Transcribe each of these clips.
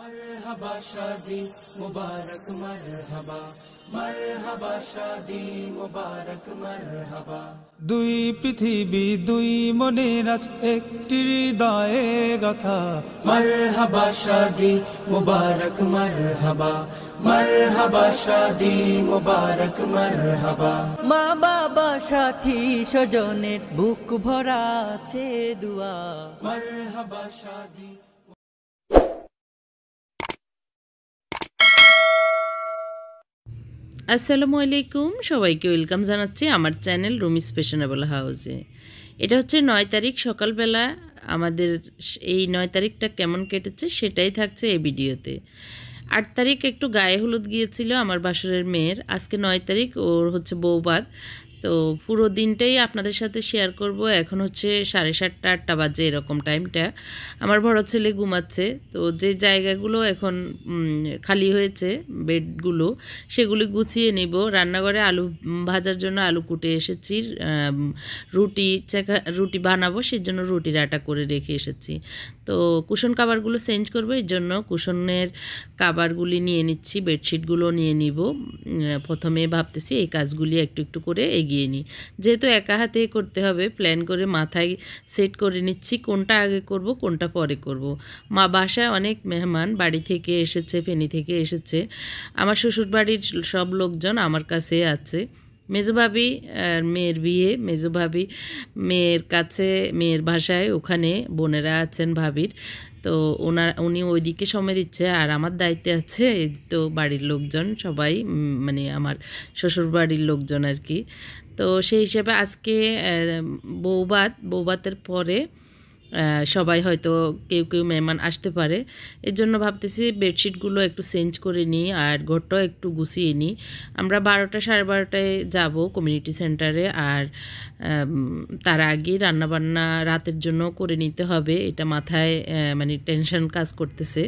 मरहबा शादी मुबारक मरहबा मरहबा शादी मुबारक मरहबा। দুই পৃথিবী দুই মনের আজ একটি হৃদয়ে গাথা। মরহবা শাদি মুবারক মরহবা মরহবা শাদি মুবারক মরহবা। মা বাবা সাথী স্বজনের বুক ভরা আছে দুয়া। মরহবা শাদি। আসসালামু আলাইকুম, সবাইকে ওয়েলকাম জানাচ্ছি আমার চ্যানেল রুমিস ফ্যাশনেবল হাউসে। এটা হচ্ছে 9 তারিখ সকালবেলা। আমাদের এই 9 তারিখটা কেমন কেটেছে সেটাই থাকছে এই ভিডিওতে। 8 তারিখ একটু গায়ে হলুদ গিয়েছিল আমার বাসরের মেয়ের। আজকে 9 তারিখ, ওর হচ্ছে বউভাত। তো পুরো দিনটাই আপনাদের সাথে শেয়ার করব। এখন হচ্ছে 7:30 8টা বাজে এরকম টাইমটা। আমার বড় ছেলে ঘুমাচ্ছে। তো যে জায়গাগুলো এখন খালি হয়েছে বেডগুলো, সেগুলি গুছিয়ে নিব। রান্নাঘরে আলু ভাজার জন্য আলু কুটে এসেছি। রুটি বানাবো, সেই জন্য রুটির আটা করে রেখে এসেছি। তো কুশন কাভারগুলো চেঞ্জ করবো, এই জন্য কুশনের কাভারগুলি নিয়ে নিচ্ছি, বেডশিটগুলো নিয়ে নিব। প্রথমে ভাবতেছি এই কাজগুলি একটু একটু করে এগিয়ে নিই, যেহেতু একা হাতে করতে হবে। প্ল্যান করে মাথায় সেট করে নিচ্ছি কোনটা আগে করব কোনটা পরে করব। মা বাসায় অনেক মেহমান বাড়ি থেকে এসেছে, ফেনী থেকে এসেছে। আমার শ্বশুর বাড়ির সব লোকজন আমার কাছে আছে। মেজো ভাবি মেয়ের বিয়ে, মেজো ভাবি মেয়ের কাছে, মেয়ের বাসায়, ওখানে বোনেরা আছেন ভাবির। তো উনি ওইদিকে সময় দিচ্ছে, আর আমার দায়িত্বে আছে এই তো বাড়ির লোকজন সবাই, মানে আমার শ্বশুর বাড়ির লোকজন আর কি। তো সেই হিসেবে আজকে বৌভাতের পরে সবাই হয়তো কেউ কেউ মেহমান আসতে পারে। এর জন্য ভাবতেছি বেডশিটগুলো একটু চেঞ্জ করে নিই আর ঘরটাও একটু গুছিয়ে নিই। আমরা 12টা 12:30টায় যাব কমিউনিটি সেন্টারে। আর তার আগে রান্নাবান্না রাতের জন্য করে নিতে হবে, এটা মাথায় মানে টেনশন কাজ করতেছে।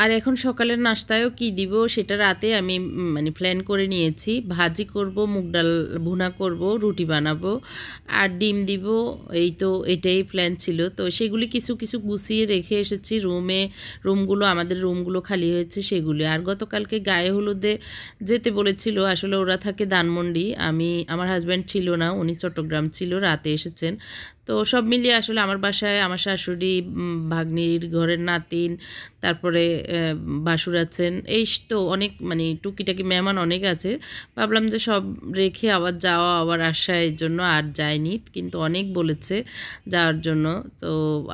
আর এখন সকালের নাস্তায়ও কি দিব সেটা রাতে আমি মানে প্ল্যান করে নিয়েছি। ভাজি করব, মুগ ডাল ভুনা করব, রুটি বানাবো আর ডিম দিব। এই তো এটাই প্ল্যান ছিল। তো সেগুলি কিছু কিছু গুছিয়ে রেখে এসেছি রুমগুলো, আমাদের রুমগুলো খালি হয়েছে সেগুলি। আর গতকালকে গায়ে হলুদে যেতে বলেছিল, আসলে ওরা থাকে ধানমন্ডি, আমার হাজব্যান্ড ছিল না, উনি চট্টগ্রাম ছিল, রাতে এসেছেন। তো সব মিলিয়ে আসলে আমার বাসায় আমার শাশুড়ি, ভাগ্নির ঘরের নাতিন, তারপরে বাসুর আছেন, এই তো অনেক মানে টুকিটাকি মেহমান অনেক আছে। ভাবলাম যে সব রেখে আবার যাওয়া আবার আসা, এর জন্য আর যায়নি, কিন্তু অনেক বলেছে যাওয়ার জন্য। তো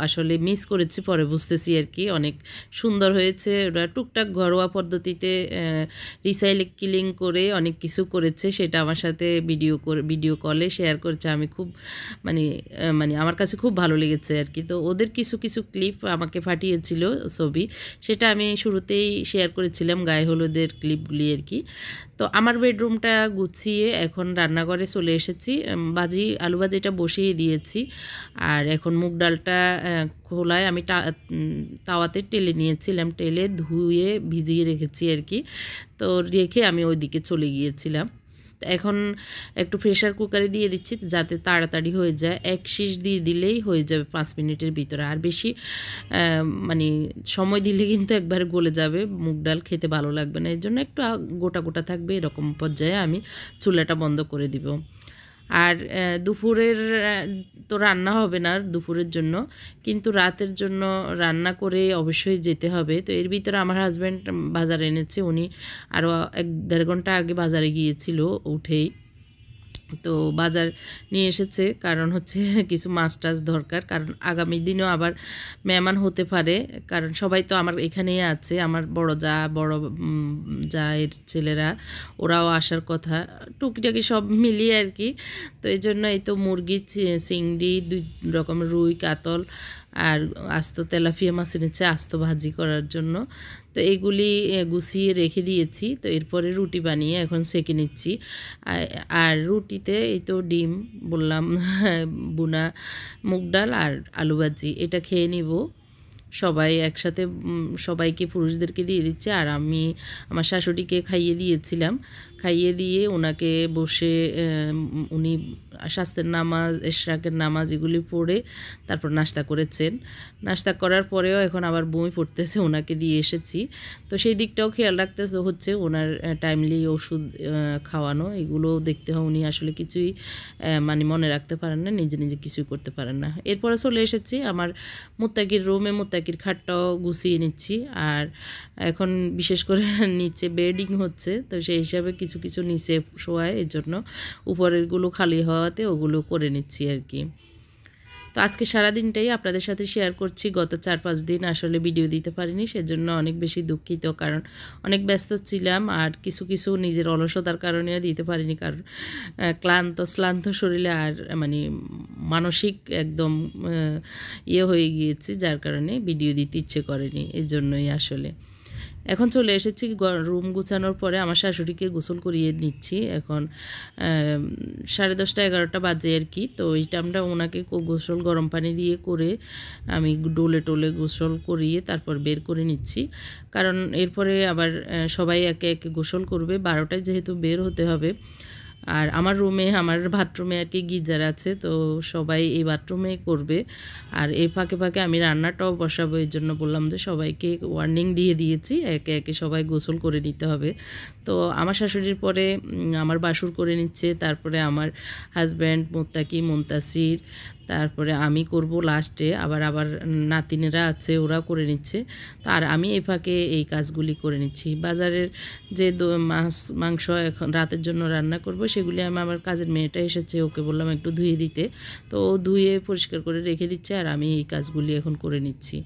আসলে মিস করেছি, পরে বুঝতেছি আর কি। অনেক সুন্দর হয়েছে, ওরা টুকটাক ঘরোয়া পদ্ধতিতে রিসাইক্লিং করে অনেক কিছু করেছে, সেটা আমার সাথে ভিডিও কলে শেয়ার করেছে। আমি খুব মানে আমার কাছে খুব ভালো লেগেছে আর কি। তো ওদের কিছু কিছু ক্লিপ আমাকে পাঠিয়েছিল ছবি, সেটা আমি শুরুতেই শেয়ার করেছিলাম, গায়ে হলুদের ক্লিপগুলি আর কি। তো আমার বেডরুমটা গুছিয়ে এখন রান্নাঘরে চলে এসেছি। আলু ভাজিটা বসিয়ে দিয়েছি। আর এখন মুগ ডালটা খোলায় আমি তাওয়াতে টেলে নিয়েছিলাম, টেলে ধুয়ে ভিজিয়ে রেখেছি আর কি। তো রেখে আমি ওইদিকে চলে গিয়েছিলাম। এখন একটু প্রেশার কুকারে দিয়ে দিচ্ছি যাতে তাড়াতাড়ি হয়ে যায়। এক শীষ দিয়ে দিলেই হয়ে যাবে 5 মিনিটের ভিতরে। আর বেশি মানে সময় দিলে কিন্তু একবারে গলে যাবে, মুগ ডাল খেতে ভালো লাগবে না। এর জন্য একটু গোটা গোটা থাকবে, এরকম পর্যায়ে আমি চুলাটা বন্ধ করে দিব। আর দুপুরের তো রান্না হবে না দুপুরের জন্য, কিন্তু রাতের জন্য রান্না করে অবশ্যই যেতে হবে। তো এর ভিতরে আমার হাজব্যান্ড বাজার এনেছে, উনি আরও 1-1.5 ঘন্টা আগে বাজারে গিয়েছিল উঠেই। তো বাজার নিয়ে এসেছে, কারণ হচ্ছে কিছু মাছ টাছ দরকার, কারণ আগামী দিনেও আবার মেহমান হতে পারে। কারণ সবাই তো আমার এখানেই আছে, আমার বড় জায়ের ছেলেরা, ওরাও আসার কথা, টুকিটাকি সব মিলিয়ে আর কি। তো এই জন্য এই তো মুরগি, চিংড়ি, 2 রকমের রুই, কাতল আর আস্ত তেলাপিয়া মাছ এনেছে আস্ত ভাজি করার জন্য। তো এগুলি গুছিয়ে রেখে দিয়েছি। তো এরপরে রুটি বানিয়ে এখন সেঁকে নিচ্ছি। আর রুটিতে এই তো ডিম বললাম, বুনা মুগ ডাল আর আলু ভাজি, এটা খেয়ে নিব। সবাই একসাথে সবাইকে পুরুষদেরকে দিয়ে দিচ্ছে, আর আমি আমার শাশুড়িকে খাইয়ে দিয়েছিলাম। খাইয়ে দিয়ে ওনাকে বসে উনি শাস্তের নামাজ, এশরাকের নামাজ এগুলি পড়ে তারপর নাস্তা করেছেন। নাস্তা করার পরেও এখন আবার বমি পড়তেছে, ওনাকে দিয়ে এসেছি। তো সেই দিকটাও খেয়াল রাখতে হচ্ছে, ওনার টাইমলি ওষুধ খাওয়ানো, এগুলো দেখতে হয়। উনি আসলে কিছুই মানে মনে রাখতে পারেন না, নিজে নিজে কিছুই করতে পারেন না। এরপরে চলে এসেছি আমার মুত্তাকির রুমে, মুত্তাকির খাটটাও গুছিয়ে নিচ্ছি। আর এখন বিশেষ করে নিচে বেডিং হচ্ছে, তো সেই হিসাবে কিছু কিছু নিচে শোয়ায়, এর জন্য উপরেরগুলো খালি হওয়াতে ওগুলো করে নিচ্ছি আর কি। তো আজকে সারাদিনটাই আপনাদের সাথে শেয়ার করছি। গত 4-5 দিন আসলে ভিডিও দিতে পারিনি, সেজন্য অনেক বেশি দুঃখিত, কারণ অনেক ব্যস্ত ছিলাম। আর কিছু কিছু নিজের অলসতার কারণেও দিতে পারিনি, কারণ শ্লান্ত শরীরে আর মানে মানসিক একদম ইয়ে হয়ে গিয়েছি, যার কারণে ভিডিও দিতে ইচ্ছে করেনি, এর জন্যই আসলে। এখন চলে এসেছি রুম গুছানোর পরে আমার শাশুড়িকে গোসল করিয়ে নিচ্ছি। এখন 10:30-11টা বাজে আর কি। তো এই টাইমটা ওনাকে গোসল গরম পানি দিয়ে করে আমি ডোলে টোলে গোসল করিয়ে তারপর বের করে নিচ্ছি, কারণ এরপরে আবার সবাই একে একে গোসল করবে। 12টায় যেহেতু বের হতে হবে। আর আমার রুমে, আমার বাথরুমে আর কি গিজার আছে, তো সবাই এই বাথরুমে করবে। আর এই ফাঁকে ফাঁকে আমি রান্নাটাও বসাবো, এর জন্য বললাম যে সবাইকে ওয়ার্নিং দিয়ে দিয়েছি, একে একে সবাই গোসল করে নিতে হবে। তো আমার শাশুড়ির পরে আমার বাসুর করে নিচ্ছে, তারপরে আমার হাজব্যান্ড, মুত্তাকি, মুনতাসির, তারপরে আমি করব লাস্টে। আবার নাতিনেরা আছে, ওরা করে নিচ্ছে। তো আর আমি এই ফাঁকে এই কাজগুলি করে নিচ্ছি। বাজারের যে মাংস এখন রাতের জন্য রান্না করব, সেগুলি আমি, আমার কাজের মেয়েটা এসেছে, ওকে বললাম একটু ধুয়ে দিতে, তো ও ধুয়ে পরিষ্কার করে রেখে দিচ্ছে, আর আমি এই কাজগুলি এখন করে নিচ্ছি।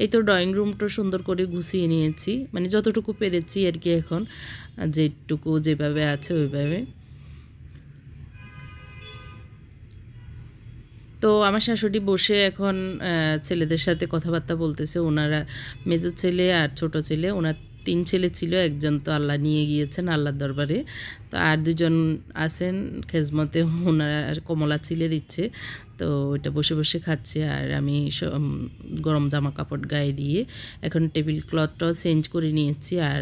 এই তো ড্রয়িং রুমটা সুন্দর করে গুছিয়ে নিয়েছি, মানে যতটুকু পেরেছি আর কি, এখন যেটুকু যেভাবে আছে ওইভাবে। তো আমার শাশুড়ি বসে এখন ছেলেদের সাথে কথাবার্তা বলতেছে। ওনারা মেজো ছেলে আর ছোট ছেলে, ওনার 3 ছেলে ছিল, একজন তো আল্লাহ নিয়ে গিয়েছেন আল্লাহর দরবারে। তো আর 2জন আছেন খেজমতে, ওনারা কমলা ছিলে দিচ্ছে, তো ওইটা বসে বসে খাচ্ছে। আর আমি গরম জামা কাপড় গায়ে দিয়ে এখন টেবিল ক্লথটাও চেঞ্জ করে নিয়েছি, আর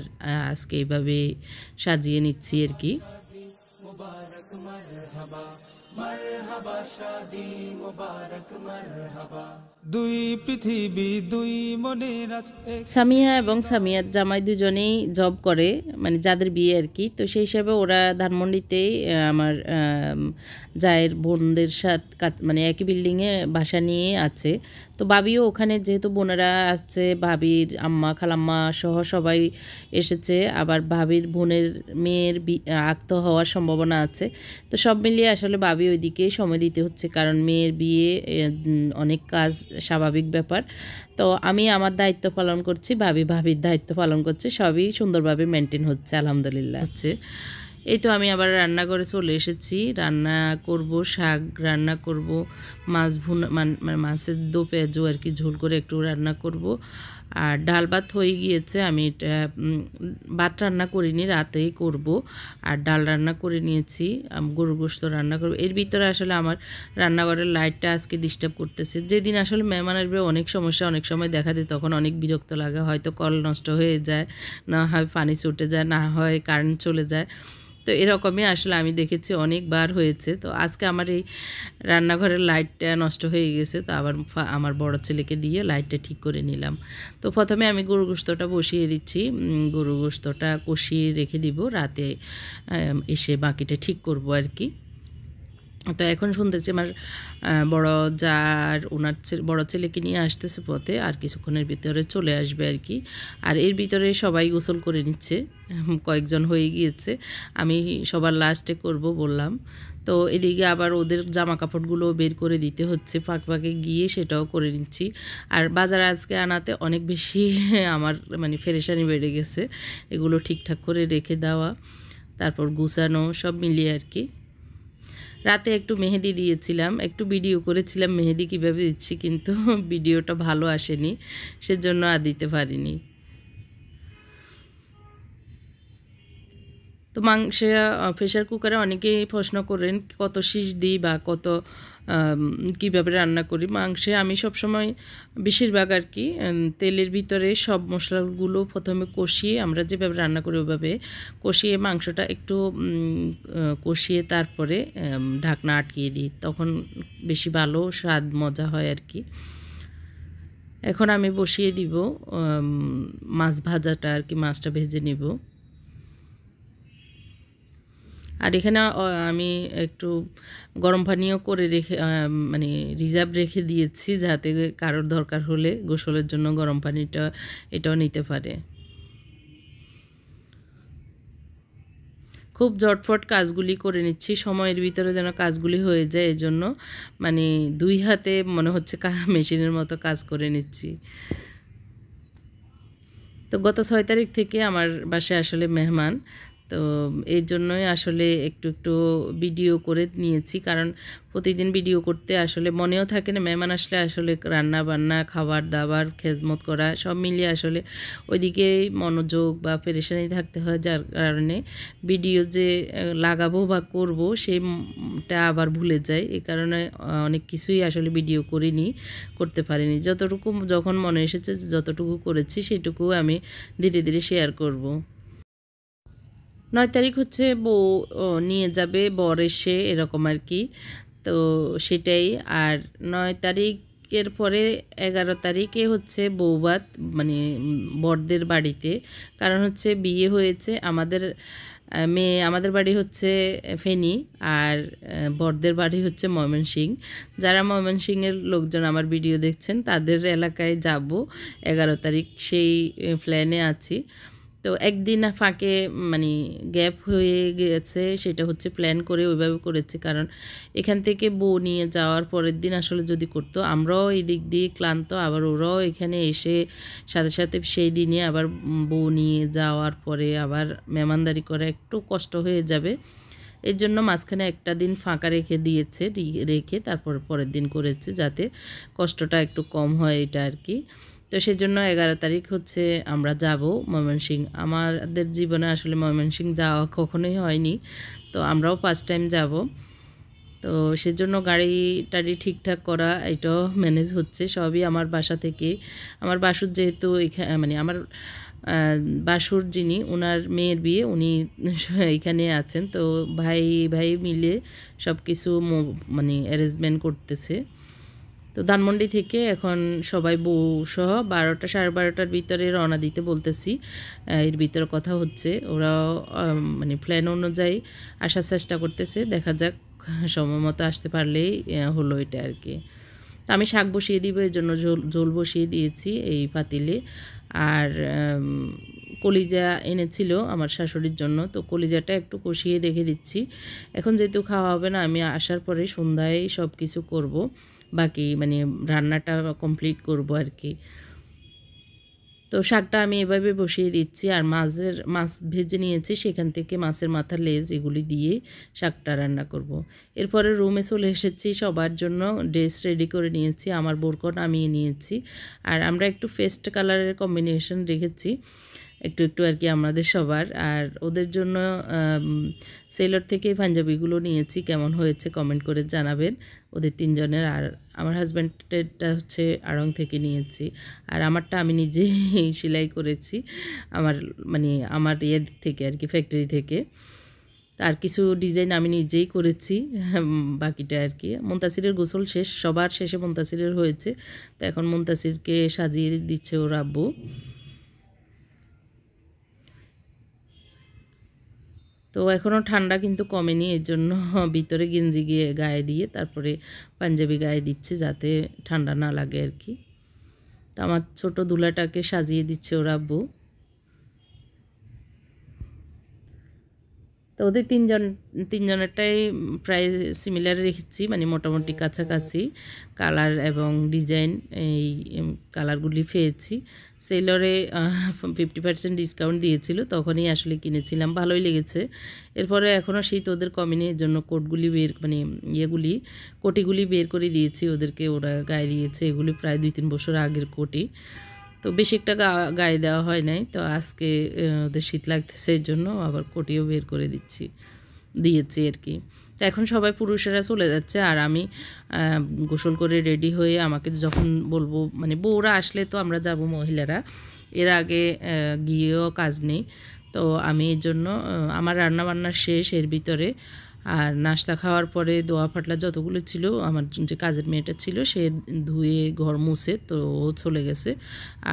আজকে এইভাবে সাজিয়ে নিচ্ছি আর কি। मुबारक मरहबा मरहबा शादी मुबारक मरहबा দুই পৃথিবী দুই মনের আজ এক। সামিয়া এবং সামিয়ার জামাই দুজনেই জব করে, মানে যাদের বিয়ে আর কি। তো সেই হিসাবে ওরা ধানমন্ডিতেই আমার জায়ের বোনদের সাথে মানে একই বিল্ডিংয়ে বাসা নিয়ে আছে। তো ভাবিও ওখানে, যেহেতু বোনেরা আছে, ভাবির আম্মা খালাম্মা সহ সবাই এসেছে। আবার ভাবির বোনের মেয়ের আক্ত হওয়ার সম্ভাবনা আছে। তো সব মিলিয়ে আসলে ভাবি ওইদিকেই সময় দিতে হচ্ছে, কারণ মেয়ের বিয়ে, অনেক কাজ, স্বাভাবিক ব্যাপার। তো আমি আমার দায়িত্ব পালন করছি, ভাবির দায়িত্ব পালন করছে, সবই সুন্দরভাবে মেনটেন হচ্ছে, আলহামদুলিল্লাহ হচ্ছে। এই তো আমি আবার রান্নাঘরে চলে এসেছি। রান্না করব, শাক রান্না করব, মাছ মানে মাছের দো পেঁয়াজু আর কি ঝোল করে একটু রান্না করব। আর ডাল ভাত হয়ে গিয়েছে, আমি এটা ভাত রান্না করিনি, রাতেই করব। আর ডাল রান্না করে নিয়েছি, গরুর গোশত রান্না করব। এর ভিতরে আসলে আমার রান্নাঘরের লাইটটা আজকে ডিস্টার্ব করতেছে। যেদিন আসলে মেহমান আসবে অনেক সমস্যা, অনেক সময় দেখা দেয়, তখন অনেক বিরক্ত লাগে। হয়তো কল নষ্ট হয়ে যায়, না হয় পানি ছুটে যায়, না হয় কারেন্ট চলে যায়। তো এরকমই আসলে আমি দেখেছি, অনেকবার হয়েছে। তো আজকে আমার এই রান্নাঘরের লাইটটা নষ্ট হয়ে গেছে, তো আবার আমার বড় ছেলেকে দিয়ে লাইটটা ঠিক করে নিলাম। তো প্রথমে আমি গরু গোশতটা বসিয়ে দিচ্ছি, গরু গোশতটা কষিয়ে রেখে দিব, রাতে এসে বাকিটা ঠিক করব আর কি। তো এখন শুনতেছি আমার বড় জার ওনার বড় ছেলেকে নিয়ে আসতেছে পথে, আর কিছুক্ষণের ভিতরে চলে আসবে আর কি। আর এর ভিতরে সবাই গোসল করে নিচ্ছে, কয়েকজন হয়ে গিয়েছে, আমি সবার লাস্টে করব বললাম। তো এদিকে আবার ওদের জামা কাপড়গুলো বের করে দিতে হচ্ছে, ফাঁক ফাঁকে গিয়ে সেটাও করে নিচ্ছি। আর বাজার আজকে আনাতে অনেক বেশি আমার মানে পেরেশানি বেড়ে গেছে, এগুলো ঠিকঠাক করে রেখে দেওয়া, তারপর গুছানো, সব মিলিয়ে আর কি। রাতে একটু মেহেদি দিয়েছিলাম, একটু ভিডিও করেছিলাম মেহেদি কীভাবে দিচ্ছি, কিন্তু ভিডিওটা ভালো আসেনি, সেজন্য আর দিতে পারিনি। তো প্রেশার কুকারে অনেকেই প্রশ্ন করেন কত শীষ দিই বা কত কীভাবে রান্না করি। মাংসে আমি সবসময় বেশিরভাগ আর কি তেলের ভিতরে সব মশলাগুলো প্রথমে কষিয়ে, আমরা যেভাবে রান্না করি ওইভাবে কষিয়ে মাংসটা একটু কষিয়ে তারপরে ঢাকনা আটকিয়ে দিই, তখন বেশি ভালো স্বাদ মজা হয় আর কি। এখন আমি বসিয়ে দিব মাছ ভাজাটা আর কি, মাছটা ভেজে নিব। আর এখানে আমি একটু গরম পানিও করে রেখে মানে রিজার্ভ রেখে দিয়েছি, যাতে কারোর দরকার হলে গোসলের জন্য গরম পানিটা এটাও নিতে পারে। খুব ঝটফট কাজগুলি করে নিচ্ছি, সময়ের ভিতরে যেন কাজগুলি হয়ে যায়, এজন্য মানে 2 হাতে মনে হচ্ছে মেশিনের মতো কাজ করে নিচ্ছি। তো গত 6 তারিখ থেকে আমার বাসায় আসলে মেহমান, তো এই জন্যই আসলে একটু ভিডিও করে নিয়েছি, কারণ প্রতিদিন ভিডিও করতে আসলে মনেও থাকে না। মেহমান আসলে আসলে রান্না বান্না, খাবার দাবার, খেজমত করা সব মিলিয়ে আসলে ওইদিকেই মনোযোগ বা পেরেশানি থাকতে হয়, যার কারণে ভিডিও যে লাগাবো বা করব সেইটা আবার ভুলে যাই। এই কারণে অনেক কিছুই আসলে ভিডিও করতে পারিনি। যতটুকু যখন মনে এসেছে যতটুকু করেছি সেটুকু আমি ধীরে ধীরে শেয়ার করব। 9 তারিখ হচ্ছে বউ নিয়ে যাবে, বর এসে এরকম আর কি। তো সেটাই। আর 9 তারিখের পরে 11 তারিখে হচ্ছে বৌভাত, মানে বরদের বাড়িতে। কারণ হচ্ছে বিয়ে হয়েছে আমাদের আমাদের বাড়ি হচ্ছে ফেনী, আর বরদের বাড়ি হচ্ছে ময়মনসিংহ। যারা ময়মনসিংহের লোকজন আমার ভিডিও দেখছেন তাদের এলাকায় যাব 11 তারিখ, সেই প্ল্যানে আছি। তো একদিন ফাঁকে মানে গ্যাপ হয়ে গেছে, সেটা হচ্ছে প্ল্যান করে ওইভাবে করেছি, কারণ এখান থেকে বউ নিয়ে যাওয়ার পরের দিন আসলে যদি করতো, আমরাও এই দিক দিয়ে ক্লান্ত, আবার ওরাও এখানে এসে সাথে সাথে সেই দিনে আবার বউ নিয়ে যাওয়ার পরে আবার মেহমানদারি করা একটু কষ্ট হয়ে যাবে। এর জন্য মাঝখানে একটা দিন ফাঁকা রেখে তারপর পরের দিন করেছে, যাতে কষ্টটা একটু কম হয়, এটা আর কি। তো সেজন্য 11 তারিখ হচ্ছে আমরা যাব ময়মনসিংহ। আমাদের জীবনে আসলে ময়মনসিংহ যাওয়া কখনোই হয়নি, তো আমরাও ফার্স্ট টাইম যাব। তো সেজন্য গাড়ি টাড়ি ঠিকঠাক করা, এটাও ম্যানেজ হচ্ছে সবই আমার বাসা থেকে। আমার বাসুর যেহেতু মানে আমার বাসুর যিনি, ওনার মেয়ের বিয়ে, উনি এখানে আছেন, তো ভাই মিলে সব কিছু মানে অ্যারেঞ্জমেন্ট করতেছে। তো ধানমন্ডি থেকে এখন সবাই বউ সহ 12টা 12:30টার ভিতরে রওনা দিতে বলতেছি। এর ভিতরে কথা হচ্ছে, ওরাও মানে প্ল্যান অনুযায়ী আসার চেষ্টা করতেছে। দেখা যাক সময় মতো আসতে পারলেই হলো, এটা আর কি। তো আমি শাক বসিয়ে দিব, এই জন্য ঝোল বসিয়ে দিয়েছি এই পাতিলে। আর কলিজা এনেছিল আমার শাশুড়ির জন্য, তো কলিজাটা একটু কষিয়ে রেখে দিচ্ছি। এখন যেহেতু খাওয়া হবে না, আমি আসার পরে সন্ধ্যায় সব কিছু করব, বাকি মানে রান্নাটা কমপ্লিট করব আর কি। তো শাকটা আমি এভাবে বসিয়ে দিচ্ছি, আর মাছ ভেজে নিয়েছি, সেখান থেকে মাছের মাথা, লেজ এগুলি দিয়ে শাকটা রান্না করব। এরপরে রুমে চলে এসেছি, সবার জন্য ড্রেস রেডি করে নিয়েছি, আমার বোরকা নামিয়ে নিয়েছি। আর আমরা একটু পেস্ট কালারের কম্বিনেশন রেখেছি একটু আর কি আমাদের সবার। আর ওদের জন্য সেলর থেকে পাঞ্জাবিগুলো নিয়েছি, কেমন হয়েছে কমেন্ট করে জানাবেন ওদের 3 জনের। আর আমার হাজব্যান্ডেরটা হচ্ছে আড়ং থেকে নিয়েছি, আর আমারটা আমি নিজেই সেলাই করেছি, আমার থেকে আর কি, ফ্যাক্টরি থেকে। আর কিছু ডিজাইন আমি নিজেই করেছি, বাকিটা আর কি। মুনতাসিরের গোসল শেষ, সবার শেষে মুনতাসিরের হয়েছে, তো এখন মুনতাসিরকে সাজিয়ে দিচ্ছে ওর আব্বু। তো এখনও ঠান্ডা কিন্তু কমেনি, এর জন্য ভিতরে গেঞ্জি গায়ে দিয়ে তারপরে পাঞ্জাবি গায়ে দিচ্ছে, যাতে ঠান্ডা না লাগে আর কি। তো আমার ছোট দুলাটাকে সাজিয়ে দিচ্ছে ওর আব্বু। তো ওদের তিনজনেরটাই প্রায় সিমিলার রেখেছি, মানে মোটামুটি কাছাকাছি কালার এবং ডিজাইন, এই কালারগুলি পেয়েছি। সেলরে 50% ডিসকাউন্ট দিয়েছিল, তখনই আসলে কিনেছিলাম, ভালোই লেগেছে। এরপরে এখনও শীত ওদের কমেনি, এর জন্য কোটগুলি কোটিগুলি বের করে দিয়েছি ওদেরকে, ওরা গায়ে দিয়েছে। এগুলি প্রায় 2-3 বছর আগের কোটি, তো বেশি একটা গায়ে দেওয়া হয় নাই। তো আজকে ওদের শীত লাগতেছে, এর জন্য আবার কোটিও বের করে দিচ্ছি। দিয়েছি আর কি। তো এখন সবাই পুরুষেরা চলে যাচ্ছে আর আমি গোসল করে রেডি হয়ে আমাকে যখন বলবো মানে বউরা আসলে তো আমরা যাব মহিলারা, এর আগে গিয়েও কাজ নেই। তো আমি এর জন্য আমার রান্নাবান্না শেষ এর ভিতরে, আর নাস্তা খাওয়ার পরে দোয়া ফাটলা যতগুলো ছিল আমার যে কাজের মেয়েটা ছিল সে ধুয়ে ঘর মুছে তো ও চলে গেছে,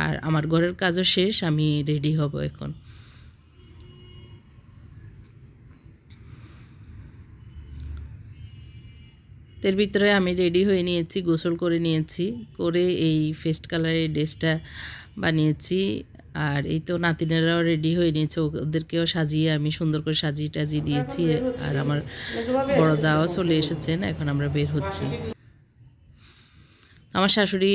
আর আমার ঘরের কাজও শেষ, আমি রেডি হব এখন। এর ভিতরে আমি রেডি হয়ে নিয়েছি, গোসল করে নিয়েছি, করে এই ফেস্ট কালারের ড্রেসটা বানিয়েছি। আর এই তো নাতিনেরাও রেডি হয়ে নিয়েছে, ওদেরকেও সাজিয়ে আমি সুন্দর করে সাজিয়ে টাজিয়ে দিয়েছি। আর আমার বড় যাওয়া চলে এসেছেন, এখন আমরা বের হচ্ছি। আমার শাশুড়ি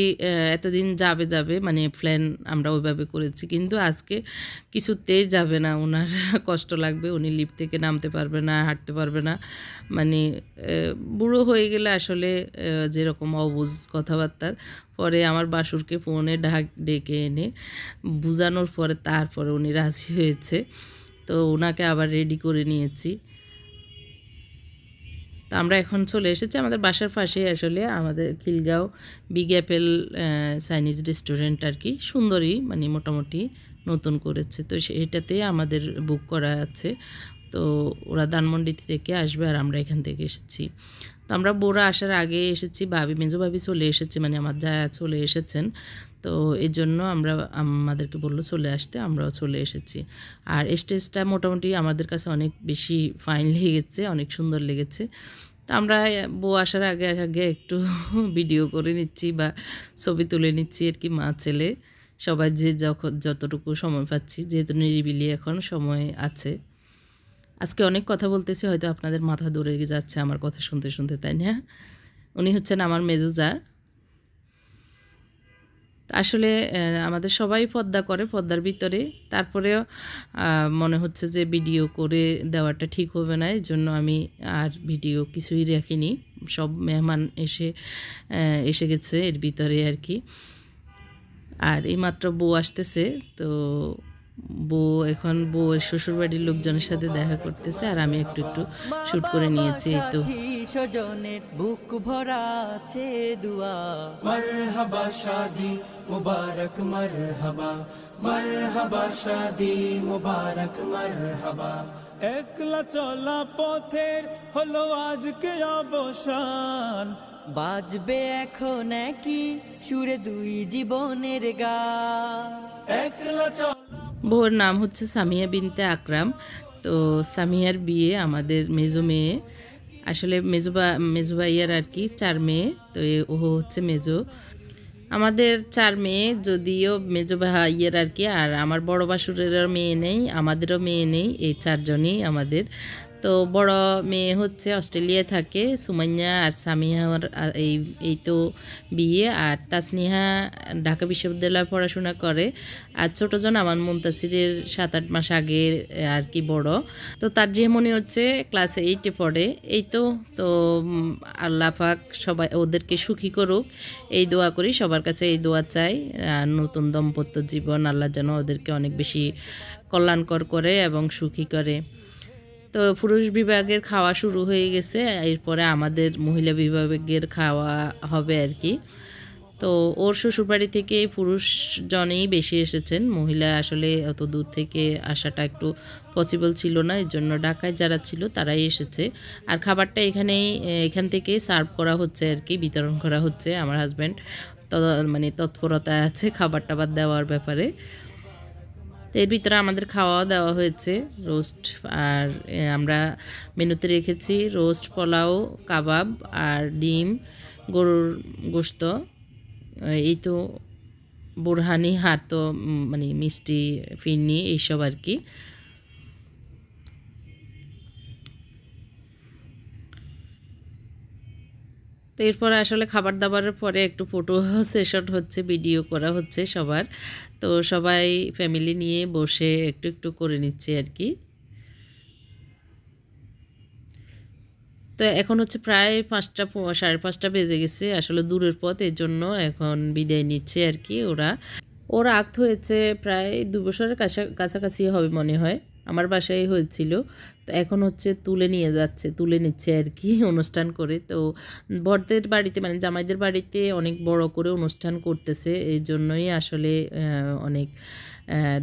এতদিন যাবে যাবে মানে প্ল্যান আমরা ওইভাবে করেছি, কিন্তু আজকে কিছুতেই যাবে না, ওনার কষ্ট লাগবে, উনি লিফট থেকে নামতে পারবে না, হাঁটতে পারবে না। মানে বুড়ো হয়ে গেলে আসলে যেরকম অবুঝ কথাবার্তা, পরে আমার বাসুরকে ফোনে ডেকে এনে বুঝানোর পরে তারপরে উনি রাজি হয়েছে। তো ওনাকে আবার রেডি করে নিয়েছি। তো আমরা এখন চলে এসেছি আমাদের বাসার পাশে, আসলে আমাদের Khilgaon Big Apple Chinese restaurant আর কি, সুন্দরী মানে মোটামুটি নতুন করেছে, তো সেটাতে আমাদের বুক করা আছে। তো ওরা ধানমন্ডি থেকে আসবে আর আমরা এখান থেকে এসেছি। তো আমরা বোরা আসার আগে এসেছি, ভাবি মেজো ভাবি চলে এসেছে, মানে আমার জায়া চলে এসেছেন। তো এই জন্য আমরা আমাদেরকে বললো চলে আসতে, আমরাও চলে এসেছি। আর স্টেজটা মোটামুটি আমাদের কাছে অনেক বেশি ফাইন লেগেছে, অনেক সুন্দর লেগেছে। তো আমরা বউ আসার আগে আগে একটু ভিডিও করে নিচ্ছি বা ছবি তুলে নিচ্ছি আর কি, মা ছেলে সবাই যে যতটুকু সময় পাচ্ছি, যেহেতু নিরিবিলি এখন সময় আছে। আজকে অনেক কথা বলতেছি, হয়তো আপনাদের মাথা দৌড়ে যাচ্ছে আমার কথা শুনতে শুনতে, তাই না? উনি হচ্ছেন আমার মেজোজা। আসলে আমাদের সবাই পর্দা করে, পর্দার ভিতরে, তারপরেও মনে হচ্ছে যে ভিডিও করে দেওয়াটা ঠিক হবে না, এই জন্য আমি আর ভিডিও কিছুই রাখিনি। সব মেহমান এসে গেছে এর ভিতরে আর কি। আর এইমাত্র বউ আসতেছে, তো এখন বউয়ের শ্বশুরবাড়ির লোকজনের সাথে দেখা করতেছে, আর আমি একটু একটু শ্যুট করে নিয়েছি। এই তো স্বজনের বুক ভরা আছে দুয়া, মারহাবা শাদি মুবারক মারহাবা, মারহাবা শাদি মুবারক মারহাবা। একলা চলা পথের হলো আজকে অবসান, বাজবে এখন কি সুরে দুই জীবনের গান। একলা চলা বউয়ের নাম হচ্ছে সামিয়া বিনতে আকরাম। তো সামিয়ার বিয়ে আমাদের মেজো মেয়ে, আসলে মেজো ভাইয়ার আর কি 4 মেয়ে, তো ও হচ্ছে মেজো। আমাদের 4 মেয়ে, যদিও মেজো ভাইয়ের আর কি, আর আমার বড় বাসুরেরও মেয়ে নেই, আমাদেরও মেয়ে নেই, এই 4 জনই আমাদের। তো বড় মেয়ে হচ্ছে অস্ট্রেলিয়ায় থাকে, সুমাইয়া, আর সামিয়ার এই তো বিয়ে, আর তাসনিহা ঢাকা বিশ্ববিদ্যালয়ে পড়াশোনা করে। আর ছোটোজন আমার মুনতাসিরের 7-8 মাস আগে আর কি বড়। তো তার যে মনে হচ্ছে ক্লাস 8-এ পড়ে। এই তো তো আল্লাহ পাক সবাই ওদেরকে সুখী করুক, এই দোয়া করি, সবার কাছে এই দোয়া চাই। নতুন দাম্পত্য জীবন আল্লাহ যেন ওদেরকে অনেক বেশি কল্যাণকর করে এবং সুখী করে। তো পুরুষ বিভাগের খাওয়া শুরু হয়ে গেছে, এরপরে আমাদের মহিলা বিভাগের খাওয়া হবে আর কি। তো ওর শ্বশুরবাড়ি থেকে পুরুষজনেই বেশি এসেছেন, মহিলা আসলে অত দূর থেকে আসাটা একটু পসিবল ছিল না, এর জন্য ঢাকায় যারা ছিল তারাই এসেছে। আর খাবারটা এখান থেকে সার্ভ করা হচ্ছে আর কি, বিতরণ করা হচ্ছে। আমার হাজব্যান্ড মানে তৎপরতা আছে খাবার টাবার দেওয়ার ব্যাপারে। তো এর ভিতরে আমাদের খাওয়াও দেওয়া হয়েছে রোস্ট, আর আমরা মেনুতে রেখেছি রোস্ট, পোলাও, কাবাব আর ডিম, গরুর গোশত, এই তো বুরহানি, হাতো মানে মিষ্টি, ফিরনি, এইসব আর কি। তো এরপরে আসলে খাবার দাবারের পরে একটু ফটো সেশন হচ্ছে, ভিডিও করা হচ্ছে সবার। তো সবাই ফ্যামিলি নিয়ে বসে একটু একটু করে নিচ্ছে আর কি। তো এখন হচ্ছে প্রায় 5টা 5:30 বেজে গেছে, আসলে দূরের পথ, এর জন্য এখন বিদায় নিচ্ছে আর কি। ওরা আক্ত হয়েছে প্রায় 2 বছরের কাছাকাছি হবে মনে হয়। আমার বাসায় হয়েছিল। তো এখন হচ্ছে তুলে নিয়ে যাচ্ছে, তুলে নিচ্ছে আর কি অনুষ্ঠান করে। তো বরদের বাড়িতে মানে জামাইদের বাড়িতে অনেক বড় করে অনুষ্ঠান করতেছে, এই জন্যই আসলে অনেক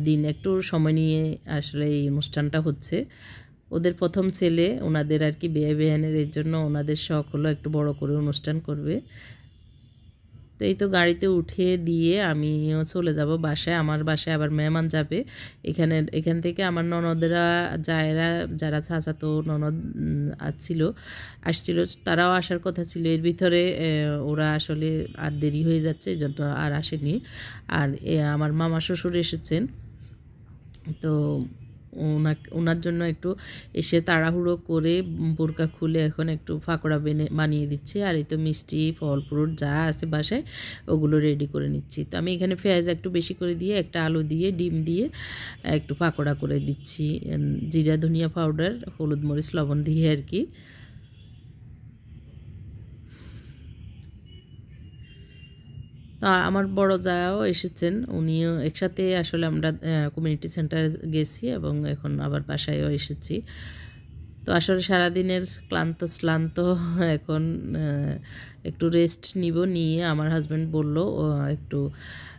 দিন একটু সময় নিয়ে আসলে এই অনুষ্ঠানটা হচ্ছে। ওদের প্রথম ছেলে, ওনাদের আর কি বিয়ে বেহানের, এর জন্য ওনাদের শখ হলো একটু বড় করে অনুষ্ঠান করবে। তো এই তো গাড়িতে উঠিয়ে দিয়ে আমিও চলে যাব বাসায়। আমার বাসায় আবার মেহমান যাবে। এখান থেকে আমার ননদরা জায়েরা যারা চাচাতো ননদ আসছিল, তারাও আসার কথা ছিল। এর ভিতরে ওরা আসলে আর দেরি হয়ে যাচ্ছে, এই জন্য আর আসেনি। আর আমার মামা শ্বশুর এসেছেন, তো ওনার জন্য একটু এসে তাড়াহুড়ো করে বোরকা খুলে এখন একটু ফাকড়া বানিয়ে দিচ্ছি। আর এই তো মিষ্টি ফল ফ্রুট যা আছে বাসায় ওগুলো রেডি করে নিচ্ছি। তো আমি এখানে পেঁয়াজ একটু বেশি করে দিয়ে, একটা আলু দিয়ে, ডিম দিয়ে একটু ফাকড়া করে দিচ্ছি, জিরা ধনিয়া পাউডার, হলুদ মরিচ লবণ দিয়ে আর কি। তা আমার বড় জায়াও এসেছেন, উনিও একসাথে আসলে আমরা কমিউনিটি সেন্টারে গেছি এবং এখন আবার বাসায়ও এসেছি। তো আসলে সারাদিনের শ্লান্ত এখন একটু রেস্ট নিয়ে আমার হাজব্যান্ড বলল একটু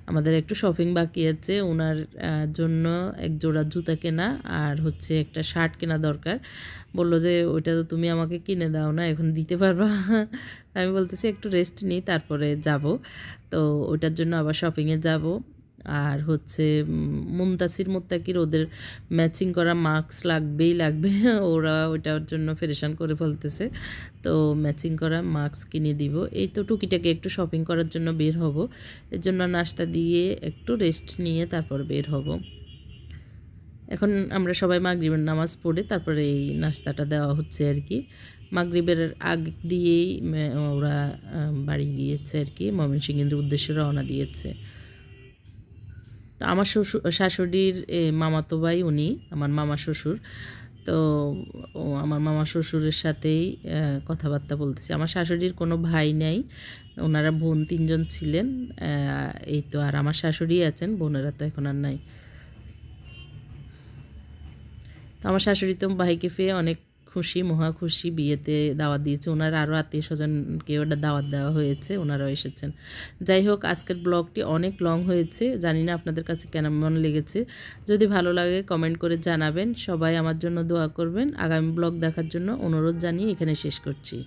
আমাদের একটু শপিং বাকি আছে, ওনার জন্য এক জোড়া জুতা কেনা আর হচ্ছে একটা শার্ট কেনা দরকার। বলল যে ওইটা তো তুমি আমাকে কিনে দাও না, এখন দিতে পারবা? আমি বলতেছি একটু রেস্ট নিই তারপরে যাব। তো ওইটার জন্য আবার শপিংয়ে যাব। আর হচ্ছে মুত্তাকির ওদের ম্যাচিং করা মাস্ক লাগবে ওরা ওইটার জন্য পেরেশান করে ফেলতেছে। তো ম্যাচিং করা মাস্ক কিনে দিব। এই তো টুকিটাকে একটু শপিং করার জন্য বের হব, এর জন্য নাস্তা দিয়ে একটু রেস্ট নিয়ে তারপর বের হব। এখন আমরা সবাই মাগরিবের নামাজ পড়ে তারপরে এই নাস্তাটা দেওয়া হচ্ছে আর কি। মাগরিবের আগ দিয়েই ওরা বাড়ি গিয়েছে আর কি, ময়মনসিংহের উদ্দেশ্যে রওনা দিয়েছে। তো আমার শাশুড়ির মামাতো ভাই উনি আমার মামা শ্বশুর। তো আমার মামা শ্বশুরের সাথেই কথাবার্তা বলতেছি। আমার শাশুড়ির কোনো ভাই নাই, ওনারা বোন 3 জন ছিলেন। এই তো আর আমার শাশুড়ি আছেন, বোনেরা তো এখন আর নাই। তো আমার শাশুড়ি তো ভাইকে পেয়ে অনেক খুশি, মহা খুশি। বিয়েতে দাওয়াত দিয়েছে, ওনার আরও আত্মীয় স্বজনকে ওটা দাওয়াত দেওয়া হয়েছে, ওনারাও এসেছেন। যাই হোক, আজকের ব্লগটি অনেক লং হয়েছে, জানি না আপনাদের কাছে কেমন লেগেছে। যদি ভালো লাগে কমেন্ট করে জানাবেন। সবাই আমার জন্য দোয়া করবেন। আগামী ব্লগ দেখার জন্য অনুরোধ জানিয়ে এখানে শেষ করছি।